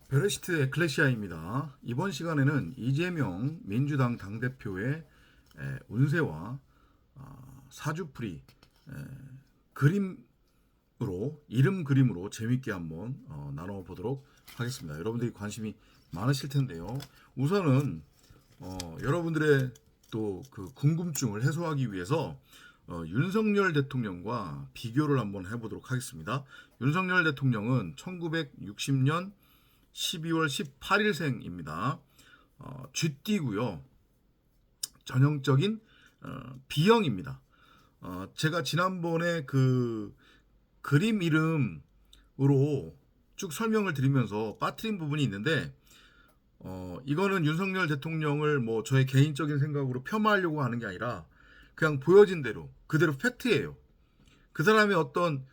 베르시트 에클레시아입니다. 이번 시간에는 이재명 민주당 당대표의 운세와 사주풀이 그림으로 이름 그림으로 재밌게 한번 나눠보도록 하겠습니다. 여러분들이 관심이 많으실 텐데요. 우선은 여러분들의 또 그 궁금증을 해소하기 위해서 윤석열 대통령과 비교를 한번 해보도록 하겠습니다. 윤석열 대통령은 1960년 12월 18일생입니다. 쥐띠고요. 전형적인 B형입니다. 제가 지난번에 그 그림 이름으로 쭉 설명을 드리면서 빠뜨린 부분이 있는데 이거는 윤석열 대통령을 뭐 저의 개인적인 생각으로 폄하하려고 하는 게 아니라 그냥 보여진 대로 그대로 팩트예요. 그 사람의 어떤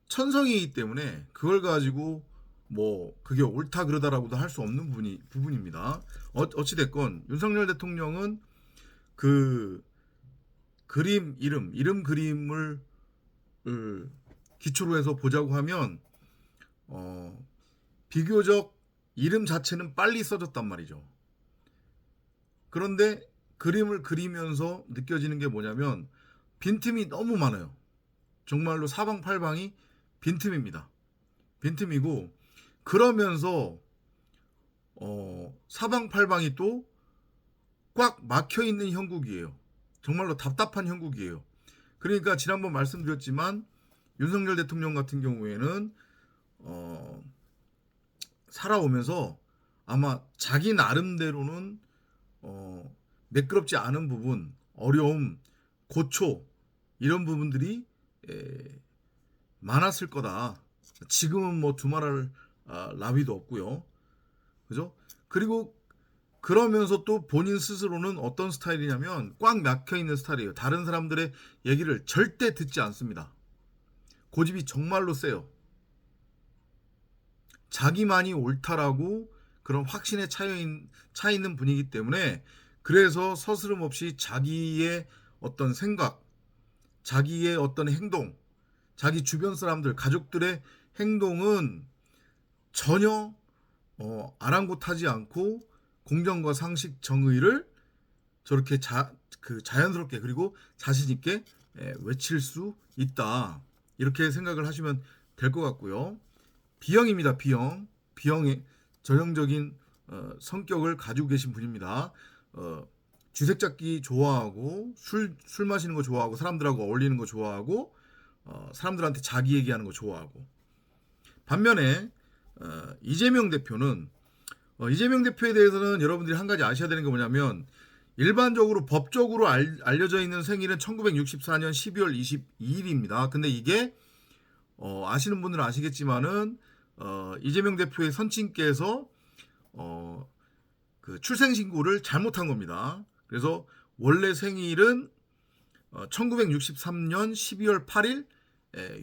천성이기 때문에 그걸 가지고 뭐 그게 옳다 그러다라고도 할 수 없는 부분입니다. 어찌됐건 윤석열 대통령은 그 이름 그림을 기초로 해서 보자고 하면 비교적 이름 자체는 빨리 써졌단 말이죠. 그런데 그림을 그리면서 느껴지는 게 뭐냐면 빈틈이 너무 많아요. 정말로 사방팔방이 빈틈입니다. 빈틈이고 그러면서 사방팔방이 또 꽉 막혀 있는 형국이에요. 정말로 답답한 형국이에요. 그러니까 지난번 말씀드렸지만 윤석열 대통령 같은 경우에는 살아오면서 아마 자기 나름대로는 매끄럽지 않은 부분, 어려움, 고초 이런 부분들이 많았을 거다. 지금은 뭐 두말할 나위도 없고요. 그죠? 그리고 그러면서 또 본인 스스로는 어떤 스타일이냐면 꽉 막혀 있는 스타일이에요. 다른 사람들의 얘기를 절대 듣지 않습니다. 고집이 정말로 세요. 자기만이 옳다라고 그런 확신에 차 있는 분이기 때문에 그래서 서스름 없이 자기의 어떤 생각, 자기의 어떤 행동, 자기 주변 사람들, 가족들의 행동은 전혀 아랑곳하지 않고 공정과 상식, 정의를 저렇게 자연스럽게 그리고 자신 있게 외칠 수 있다. 이렇게 생각을 하시면 될 것 같고요. B형입니다. B형의 전형적인 성격을 가지고 계신 분입니다. 쥐색 잡기 좋아하고 술 마시는 거 좋아하고 사람들하고 어울리는 거 좋아하고 사람들한테 자기 얘기하는 거 좋아하고 반면에 이재명 대표는 이재명 대표에 대해서는 여러분들이 한 가지 아셔야 되는 게 뭐냐면 일반적으로 법적으로 알려져 있는 생일은 1964년 12월 22일입니다. 근데 이게 아시는 분들은 아시겠지만은 이재명 대표의 선친께서 그 출생신고를 잘못한 겁니다. 그래서 원래 생일은 1963년 12월 8일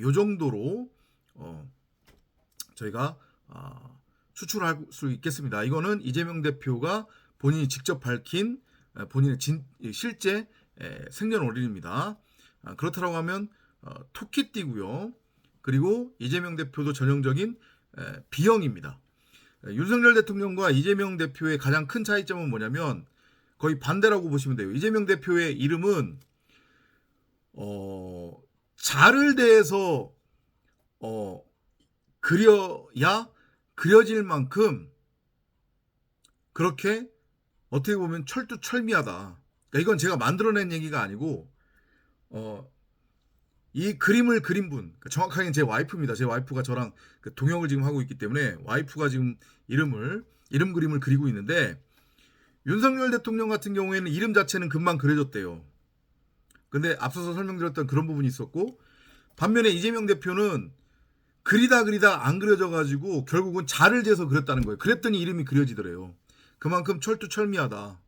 요 정도로 저희가 추출할 수 있겠습니다. 이거는 이재명 대표가 본인이 직접 밝힌 본인의 실제 생년월일입니다. 그렇다고 하면 토끼띠고요. 그리고 이재명 대표도 전형적인 B형입니다. 윤석열 대통령과 이재명 대표의 가장 큰 차이점은 뭐냐면 거의 반대라고 보시면 돼요. 이재명 대표의 이름은 자를 대해서 그려야 그려질 만큼 그렇게 어떻게 보면 철두철미하다. 그러니까 이건 제가 만들어낸 얘기가 아니고 이 그림을 그린 분, 그러니까 정확하게는 제 와이프입니다. 제 와이프가 저랑 그 동역을 지금 하고 있기 때문에 와이프가 지금 이름 그림을 그리고 있는데 윤석열 대통령 같은 경우에는 이름 자체는 금방 그려졌대요. 근데 앞서서 설명드렸던 그런 부분이 있었고 반면에 이재명 대표는 그리다 안 그려져 가지고 결국은 자를 재서 그렸다는 거예요. 그랬더니 이름이 그려지더래요. 그만큼 철두철미하다.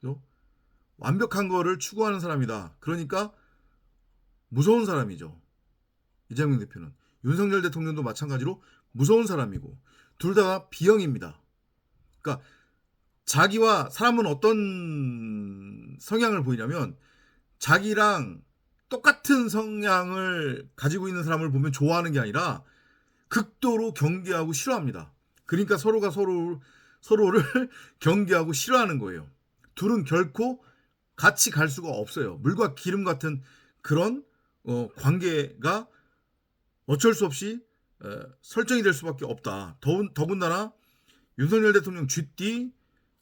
그죠? 완벽한 거를 추구하는 사람이다. 그러니까 무서운 사람이죠. 이재명 대표는. 윤석열 대통령도 마찬가지로 무서운 사람이고 둘 다 B형입니다. 그러니까 자기와 사람은 어떤 성향을 보이냐면 자기랑 똑같은 성향을 가지고 있는 사람을 보면 좋아하는 게 아니라 극도로 경계하고 싫어합니다. 그러니까 서로가 서로를 경계하고 싫어하는 거예요. 둘은 결코 같이 갈 수가 없어요. 물과 기름 같은 그런 관계가 어쩔 수 없이 설정이 될 수밖에 없다. 더군다나 윤석열 대통령 쥐띠,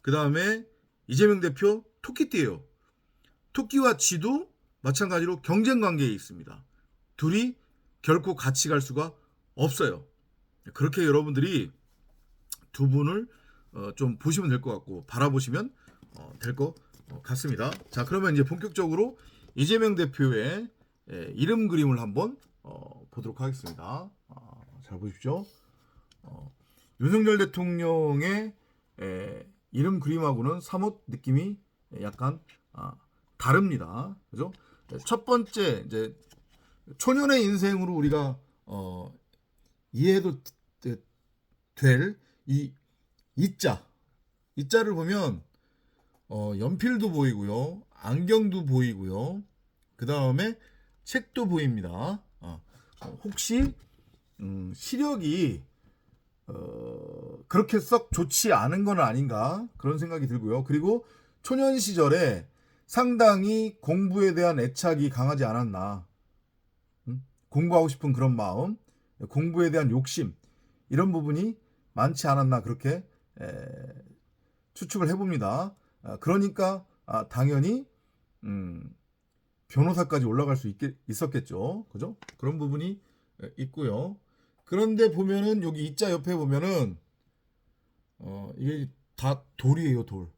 그 다음에 이재명 대표 토끼띠예요. 토끼와 쥐도 마찬가지로 경쟁 관계에 있습니다. 둘이 결코 같이 갈 수가 없어요. 그렇게 여러분들이 두 분을 좀 보시면 될 것 같고 바라보시면 될 것 같습니다. 자, 그러면 이제 본격적으로 이재명 대표의 이름 그림을 한번 보도록 하겠습니다. 잘 보십시오. 윤석열 대통령의 이름 그림하고는 사뭇 느낌이 약간 다릅니다. 그죠? 첫 번째 이제 초년의 인생으로 우리가 이해해도 될 이 이자를 보면 연필도 보이고요, 안경도 보이고요, 그 다음에 책도 보입니다. 혹시 시력이 그렇게 썩 좋지 않은 건 아닌가 그런 생각이 들고요. 그리고 초년 시절에 상당히 공부에 대한 애착이 강하지 않았나, 공부하고 싶은 그런 마음, 공부에 대한 욕심, 이런 부분이 많지 않았나 그렇게 추측을 해봅니다. 그러니까 당연히 변호사까지 올라갈 수 있었겠죠. 그죠? 그런 부분이 있고요. 그런데 보면은 여기 이자 옆에 보면은 이게 다 돌이에요, 돌.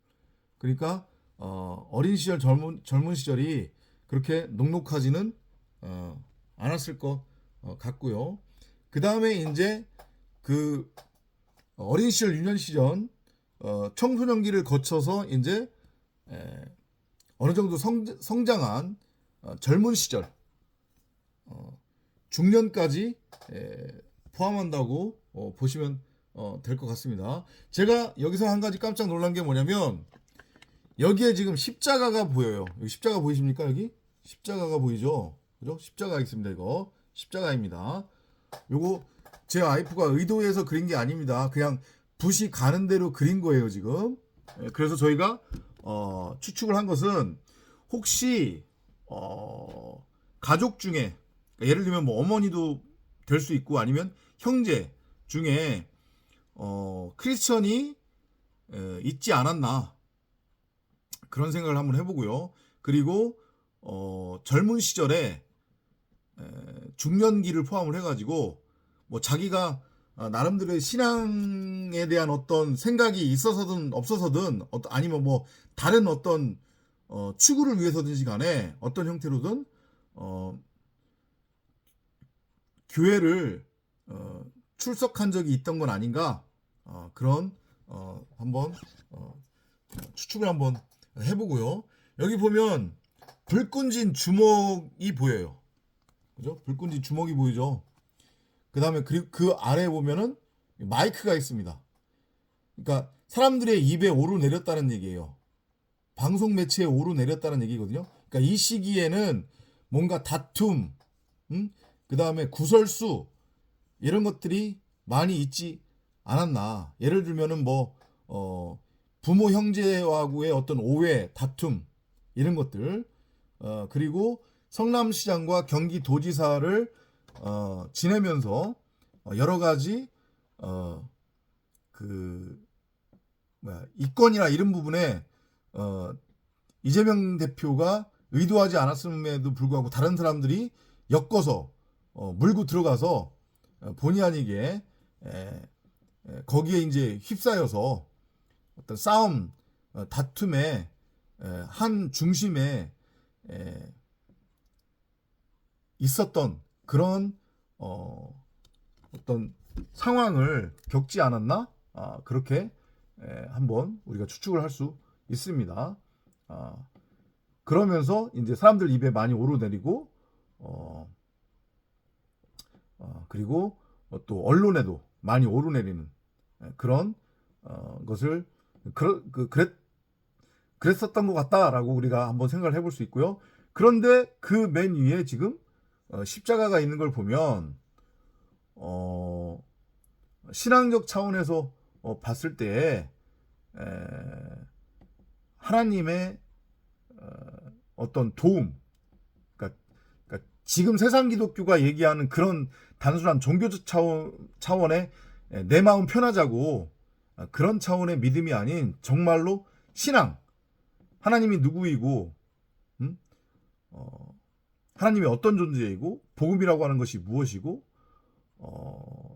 그러니까 어린 시절 젊은 시절이 그렇게 녹록하지는 않았을 것 같고요. 그 다음에 이제 그 어린 시절, 유년 시절, 청소년기를 거쳐서 이제 어느 정도 성장한 젊은 시절, 중년까지 포함한다고 보시면 될 것 같습니다. 제가 여기서 한 가지 깜짝 놀란 게 뭐냐면 여기에 지금 십자가가 보여요. 여기 십자가 보이십니까? 여기 십자가가 보이죠? 그죠? 십자가 있습니다. 이거 십자가입니다. 요거 제 와이프가 의도해서 그린 게 아닙니다. 그냥 붓이 가는 대로 그린 거예요, 지금. 그래서 저희가 추측을 한 것은 혹시 가족 중에, 예를 들면 뭐 어머니도 될 수 있고 아니면 형제 중에 크리스천이 있지 않았나 그런 생각을 한번 해보고요. 그리고 젊은 시절에 중년기를 포함을 해가지고 뭐 자기가 나름대로의 신앙에 대한 어떤 생각이 있어서든 없어서든 아니면 뭐 다른 어떤 추구를 위해서든지 간에 어떤 형태로든 교회를 출석한 적이 있던 건 아닌가, 그런 한번 추측을 한번 해보고요. 여기 보면 불 끈진 주먹이 보여요. 그죠? 불 끈진 주먹이 보이죠? 그 다음에 그 아래에 보면은 마이크가 있습니다. 그러니까 사람들의 입에 오르내렸다는 얘기예요. 방송 매체에 오르내렸다는 얘기거든요. 그러니까 이 시기에는 뭔가 다툼, 그 다음에 구설수, 이런 것들이 많이 있지 않았나. 예를 들면은 뭐 부모 형제와의 어떤 오해, 다툼, 이런 것들, 그리고 성남시장과 경기도지사를 지내면서 여러 가지 이권이나 이런 부분에 이재명 대표가 의도하지 않았음에도 불구하고 다른 사람들이 엮어서 물고 들어가서 본의 아니게 거기에 이제 휩싸여서 어떤 싸움, 다툼의 한 중심에 있었던 그런 어떤 상황을 겪지 않았나? 그렇게 한번 우리가 추측을 할 수 있습니다. 그러면서 이제 사람들 입에 많이 오르내리고 그리고 또 언론에도 많이 오르내리는 그런 것을 그랬었던 것 같다라고 우리가 한번 생각을 해볼 수 있고요. 그런데 그 맨 위에 지금 십자가가 있는 걸 보면 신앙적 차원에서 봤을 때 하나님의 어떤 도움, 그러니까 지금 세상 기독교가 얘기하는 그런 단순한 종교적 차원의 내 마음 편하자고 그런 차원의 믿음이 아닌 정말로 신앙, 하나님이 누구이고 하나님이 어떤 존재이고 복음이라고 하는 것이 무엇이고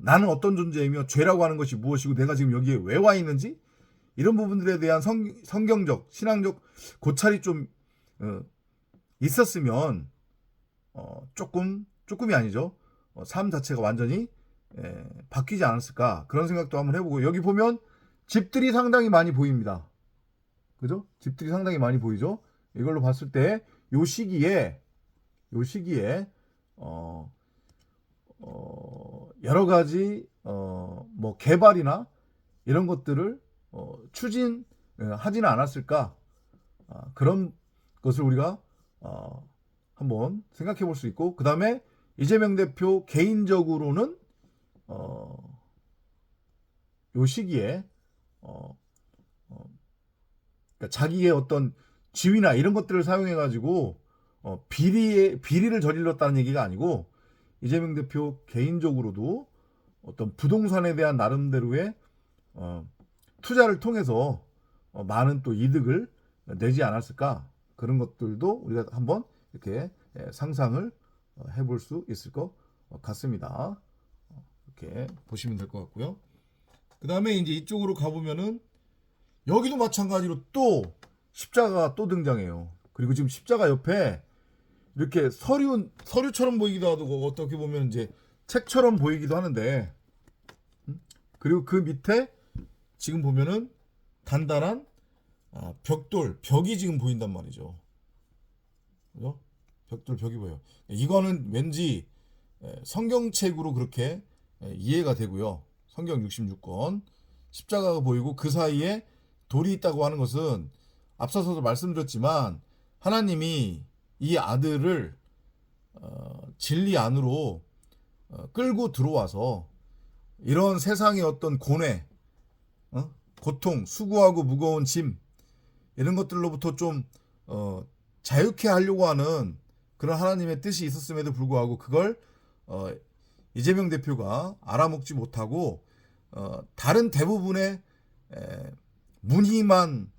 나는 어떤 존재이며 죄라고 하는 것이 무엇이고 내가 지금 여기에 왜 와 있는지 이런 부분들에 대한 성경적, 신앙적 고찰이 좀 있었으면 조금이 아니죠. 삶 자체가 완전히 바뀌지 않았을까 그런 생각도 한번 해보고 여기 보면 집들이 상당히 많이 보입니다. 그죠? 집들이 상당히 많이 보이죠? 이걸로 봤을 때 요 시기에 여러 가지 뭐 개발이나 이런 것들을 추진하지는 않았을까 그런 것을 우리가 한번 생각해 볼 수 있고 그 다음에 이재명 대표 개인적으로는 요 시기에 그러니까 자기의 어떤 지위나 이런 것들을 사용해 가지고 비리를 저질렀다는 얘기가 아니고 이재명 대표 개인적으로도 어떤 부동산에 대한 나름대로의 투자를 통해서 많은 또 이득을 내지 않았을까 그런 것들도 우리가 한번 이렇게 상상을 해볼 수 있을 것 같습니다. 이렇게 보시면 될 것 같고요. 그 다음에 이제 이쪽으로 가보면은 여기도 마찬가지로 또 십자가가 또 등장해요. 그리고 지금 십자가 옆에 이렇게 서류처럼 보이기도 하고 어떻게 보면 이제 책처럼 보이기도 하는데 그리고 그 밑에 지금 보면은 단단한 벽이 지금 보인단 말이죠. 그죠? 벽이 보여요. 이거는 왠지 성경책으로 그렇게 이해가 되고요. 성경 66권 십자가가 보이고 그 사이에 돌이 있다고 하는 것은 앞서서도 말씀드렸지만 하나님이 이 아들을 진리 안으로 끌고 들어와서 이런 세상의 어떤 고뇌, 고통, 수고하고 무거운 짐 이런 것들로부터 좀 자유케 하려고 하는 그런 하나님의 뜻이 있었음에도 불구하고 그걸 이재명 대표가 알아먹지 못하고 다른 대부분의 무늬만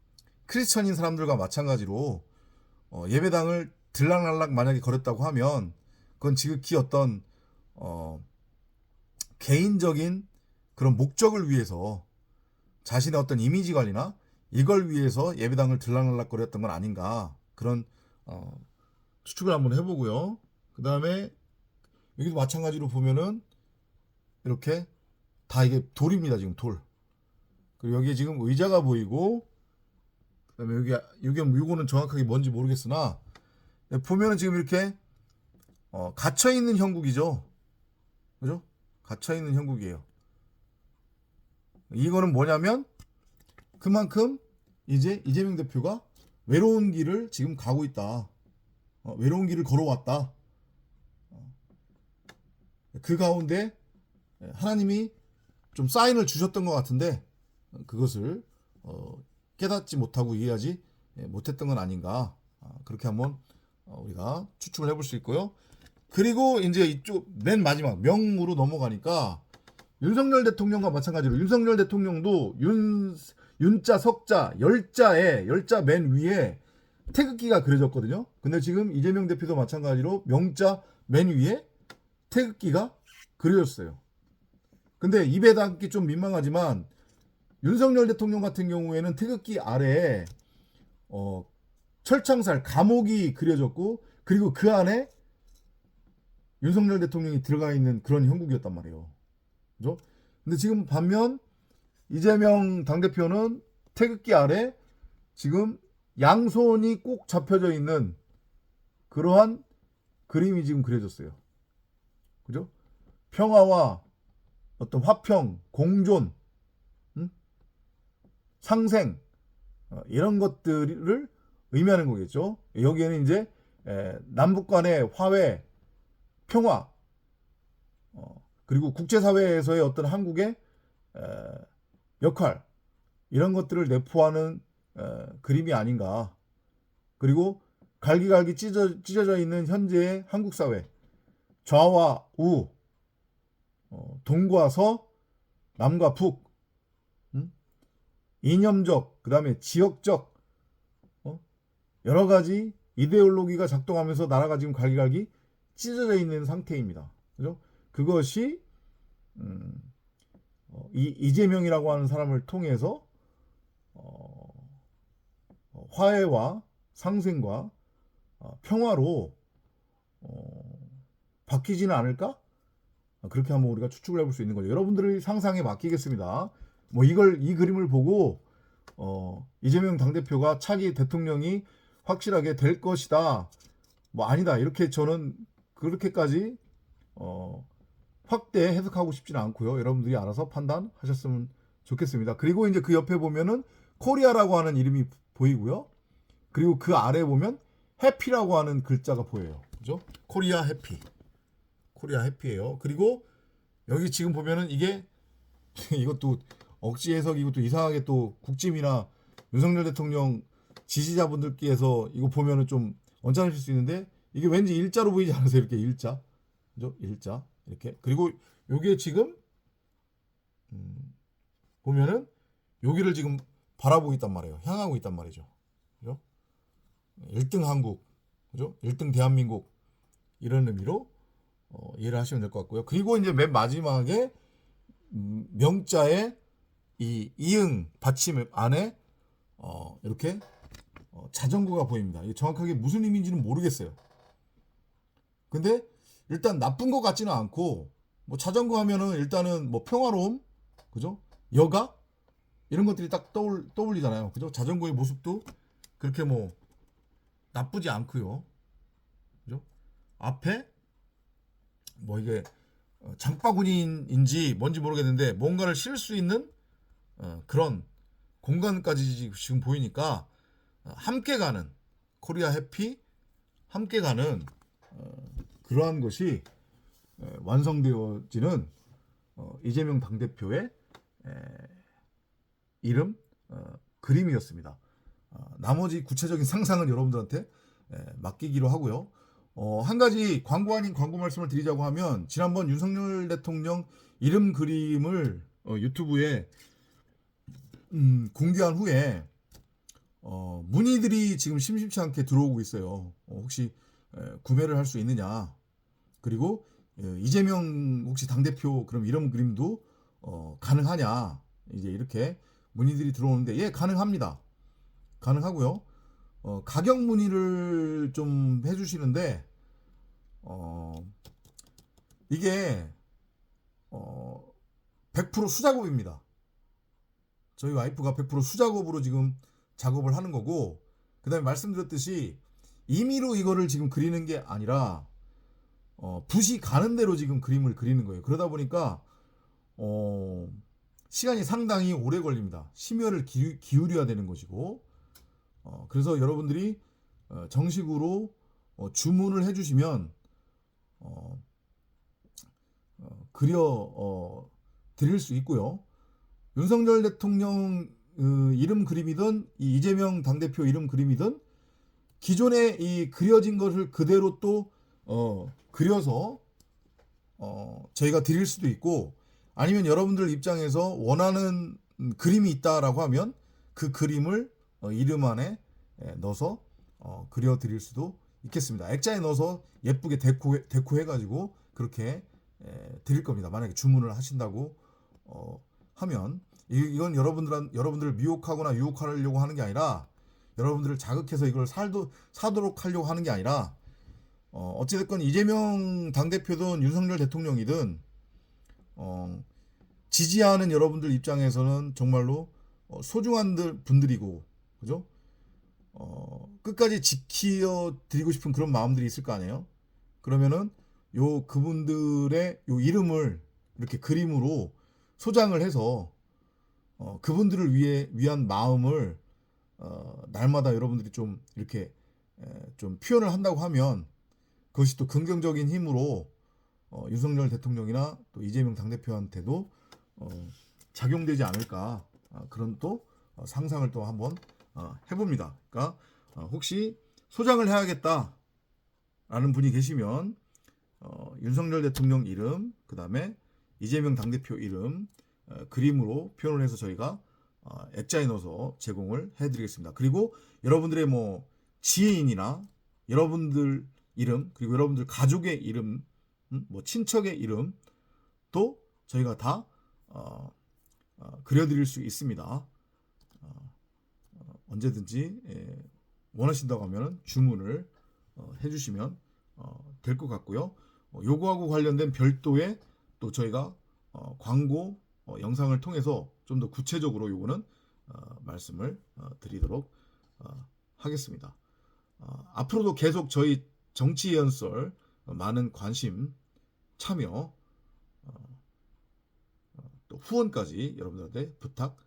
크리스천인 사람들과 마찬가지로 예배당을 들락날락 만약에 거렸다고 하면 그건 지극히 어떤 개인적인 그런 목적을 위해서 자신의 어떤 이미지 관리나 이걸 위해서 예배당을 들락날락 거렸던 건 아닌가 그런 추측을 한번 해보고요. 그 다음에 여기도 마찬가지로 보면은 이렇게 다 이게 돌입니다. 지금 돌. 그리고 여기에 지금 의자가 보이고 그다음에 요거는 정확하게 뭔지 모르겠으나 보면은 지금 이렇게 갇혀 있는 형국이죠. 그죠? 갇혀 있는 형국이에요. 이거는 뭐냐면 그만큼 이제 이재명 대표가 외로운 길을 지금 가고 있다. 외로운 길을 걸어왔다. 그 가운데 하나님이 좀 사인을 주셨던 것 같은데 그것을 깨닫지 못하고 이해하지 못했던 건 아닌가 그렇게 한번 우리가 추측을 해볼 수 있고요. 그리고 이제 이쪽 맨 마지막 명으로 넘어가니까 윤석열 대통령과 마찬가지로 윤석열 대통령도 윤자 석자 열자 맨 위에 태극기가 그려졌거든요. 근데 지금 이재명 대표도 마찬가지로 명자 맨 위에 태극기가 그려졌어요. 근데 입에 담기 좀 민망하지만 윤석열 대통령 같은 경우에는 태극기 아래에 철창살 감옥이 그려졌고 그리고 그 안에 윤석열 대통령이 들어가 있는 그런 형국이었단 말이에요. 그죠? 근데 지금 반면 이재명 당대표는 태극기 아래 지금 양손이 꼭 잡혀져 있는 그러한 그림이 지금 그려졌어요. 그죠? 평화와 어떤 화평, 공존, 상생 이런 것들을 의미하는 거겠죠. 여기에는 이제 남북 간의 화해, 평화 그리고 국제사회에서의 어떤 한국의 역할 이런 것들을 내포하는 그림이 아닌가. 그리고 갈기갈기 찢어져 있는 현재의 한국 사회, 좌와 우, 동과 서, 남과 북, 이념적, 그 다음에 지역적, 여러 가지 이데올로기가 작동하면서 나라가 지금 갈기갈기 찢어져 있는 상태입니다. 그죠? 그것이 이재명이라고 하는 사람을 통해서 화해와 상생과 평화로 바뀌지는 않을까? 그렇게 한번 우리가 추측을 해볼 수 있는 거죠. 여러분들의 상상에 맡기겠습니다. 뭐 이 그림을 보고 이재명 당대표가 차기 대통령이 확실하게 될 것이다. 뭐 아니다. 이렇게 저는 그렇게까지 확대 해석하고 싶지는 않고요. 여러분들이 알아서 판단하셨으면 좋겠습니다. 그리고 이제 그 옆에 보면은 코리아라고 하는 이름이 보이고요. 그리고 그 아래 보면 해피라고 하는 글자가 보여요. 그죠? 코리아 해피. 코리아 해피예요. 그리고 여기 지금 보면은 이게 이것도 억지 해석이고 또 이상하게 또 국짐이나 윤석열 대통령 지지자분들께서 이거 보면은 좀 언짢으실 수 있는데 이게 왠지 일자로 보이지 않으세요? 이렇게 일자. 그죠? 일자. 이렇게. 그리고 요게 지금 보면은 여기를 지금 바라보고 있단 말이에요. 향하고 있단 말이죠. 그죠? 1등 한국. 그죠? 1등 대한민국. 이런 의미로 이해를 하시면 될 것 같고요. 그리고 이제 맨 마지막에 명자의 이 이응 받침 안에 이렇게 자전거가 보입니다. 이게 정확하게 무슨 의미인지는 모르겠어요. 근데 일단 나쁜 것 같지는 않고 뭐 자전거 하면은 일단은 뭐 평화로움, 그죠? 여가 이런 것들이 딱 떠올리잖아요. 그죠? 자전거의 모습도 그렇게 뭐 나쁘지 않고요. 그죠? 앞에 뭐 이게 장바구니인지 뭔지 모르겠는데 뭔가를 실을 수 있는 그런 공간까지 지금 보이니까 함께 가는 코리아 해피 함께 가는 그러한 것이 완성되어지는 이재명 당대표의 이름 그림이었습니다. 나머지 구체적인 상상은 여러분들한테 맡기기로 하고요. 한 가지 광고 아닌 광고 말씀을 드리자고 하면 지난번 윤석열 대통령 이름 그림을 유튜브에 공개한 후에 문의들이 지금 심심치 않게 들어오고 있어요. 혹시 구매를 할 수 있느냐. 그리고 이재명 혹시 당대표 그럼 이름 그림도 가능하냐. 이제 이렇게 문의들이 들어오는데 예, 가능합니다. 가능하고요. 가격 문의를 좀 해주시는데 이게 100% 수작업입니다. 저희 와이프가 100% 수작업으로 지금 작업을 하는 거고, 그 다음에 말씀드렸듯이 임의로 이거를 지금 그리는 게 아니라 붓이 가는 대로 지금 그림을 그리는 거예요. 그러다 보니까 시간이 상당히 오래 걸립니다. 심혈을 기울여야 되는 것이고, 그래서 여러분들이 정식으로 주문을 해주시면 그려 드릴 수 있고요. 윤석열 대통령 이름 그림이든 이재명 당대표 이름 그림이든 기존에 이 그려진 것을 그대로 또 그려서 저희가 드릴 수도 있고, 아니면 여러분들 입장에서 원하는 그림이 있다라고 하면 그 그림을 이름 안에 넣어서 그려 드릴 수도 있겠습니다. 액자에 넣어서 예쁘게 데코해 가지고 그렇게 드릴 겁니다. 만약에 주문을 하신다고 하면 이건 여러분들을 미혹하거나 유혹하려고 하는 게 아니라, 여러분들을 자극해서 이걸 사도록 하려고 하는 게 아니라, 어찌됐건 이재명 당대표든 윤석열 대통령이든 지지하는 여러분들 입장에서는 정말로 소중한 분들이고, 그죠? 끝까지 지켜드리고 싶은 그런 마음들이 있을 거 아니에요. 그러면은 그분들의 이름을 이렇게 그림으로 소장을 해서 그분들을 위한 마음을 날마다 여러분들이 좀 이렇게 좀 표현을 한다고 하면, 그것이 또 긍정적인 힘으로 윤석열 대통령이나 또 이재명 당대표한테도 작용되지 않을까 그런 또 상상을 또 한번 해봅니다. 그러니까 혹시 소장을 해야겠다라는 분이 계시면 윤석열 대통령 이름, 그 다음에 이재명 당대표 이름 그림으로 표현을 해서 저희가 액자에 넣어서 제공을 해드리겠습니다. 그리고 여러분들의 뭐 지인이나 여러분들 이름, 그리고 여러분들 가족의 이름, 뭐 친척의 이름 또 저희가 다 그려드릴 수 있습니다. 언제든지 원하신다고 하면 주문을 해주시면 될 것 같고요. 요거하고 관련된 별도의 또 저희가 광고 영상을 통해서 좀 더 구체적으로 요거는 말씀을 드리도록 하겠습니다. 앞으로도 계속 저희 정치 예언설 많은 관심, 참여, 또 후원까지 여러분들한테 부탁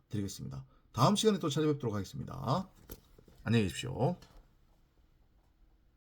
드리겠습니다. 다음 시간에 또 찾아뵙도록 하겠습니다. 안녕히 계십시오.